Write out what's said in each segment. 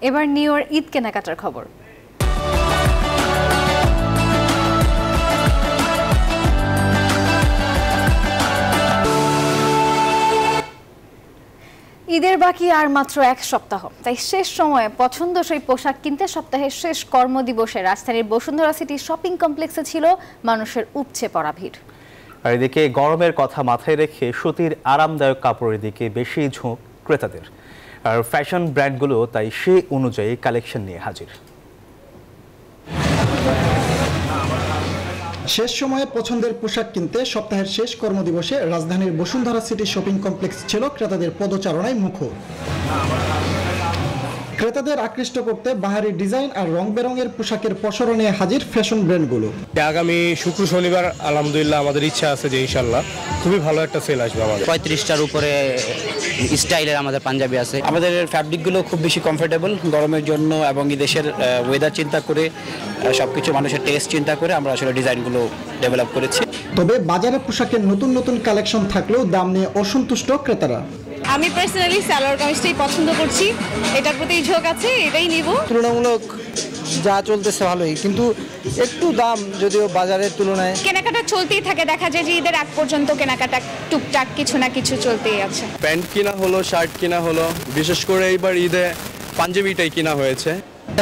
এবার new year Eid কেনাকাটার খবর। ঈদের বাকি আর মাত্র এক সপ্তাহ, তাই শেষ সময়ে পছন্দসই পোশাক কিনতে সপ্তাহের শেষ কর্মদিবসে রাজধানীর বসুন্ধরা সিটি শপিং কমপ্লেক্সে ছিল মানুষের উপচে পড়া ভিড়। আর এদিকে গরমের কথা মাথায় রেখে সুতির আরামদায়ক কাপড়ের দিকে বেশি ঝোঁক ক্রেতাদের, আর ফ্যাশন ব্র্যান্ডগুলো তাই সেই অনুযায়ী কালেকশন নিয়ে হাজির। শেষ সময়ে পছন্দের পোশাক কিনতে সপ্তাহের শেষ কর্মদিবসে রাজধানীর বসুন্ধরা সিটি শপিং কমপ্লেক্স ছিল ক্রেতাদের পদচারণায় মুখর। ক্রেতাদের আকৃষ্ট করতে বাহারি ডিজাইন আর রং বেরঙের পোশাকের পসরা নিয়ে হাজির ফ্যাশন ব্র্যান্ডগুলো। আগামী শুক্র শনিবার আলহামদুলিল্লাহ আমাদের ইচ্ছা আছে যে ইনশাল্লাহ খুবই ভালো একটা সেল আসবে। আমাদের 35টার উপরে স্টাইলের আমাদের পাঞ্জাবি আছে। আমাদের ফ্যাব্রিকগুলো খুব বেশি কমফোর্টেবল গরমের জন্য, এবং এই দেশের ওয়েদার চিন্তা করে সবকিছু মানুষের টেস্ট চিন্তা করে আমরা আসলে ডিজাইনগুলো ডেভেলপ করেছি। তবে বাজারে পোশাকের নতুন নতুন কালেকশন থাকলেও দাম নিয়ে অসন্তুষ্ট ক্রেতারা। আমি পার্সোনালি সালোয়ার কামিজটাই পছন্দ করছি, এটার প্রতি ঝোঁক আছে, এটাই নিব। তুলনামূলক যা চলতেছে ভালোই, কিন্তু একটু দাম যদিও বাজারের তুলনায়। কেনাকাটা চলতেই থাকে, দেখা যায় যে ঈদের আগ পর্যন্ত কেনাকাটা টুকটাক কিছু না কিছু চলতেই আছে। প্যান্ট কিনা হলো, শার্ট কিনা হলো, বিশেষ করে এইবার ঈদে পাঞ্জাবিটাই কিনা হয়েছে।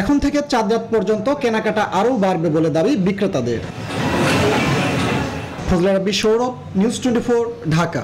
এখন থেকে চাঁদ রাত পর্যন্ত কেনাকাটা আরও বাড়বে বলে দাবি বিক্রেতাদের। ফজলে রাব্বি, সৌরভ, নিউজ 24, ঢাকা।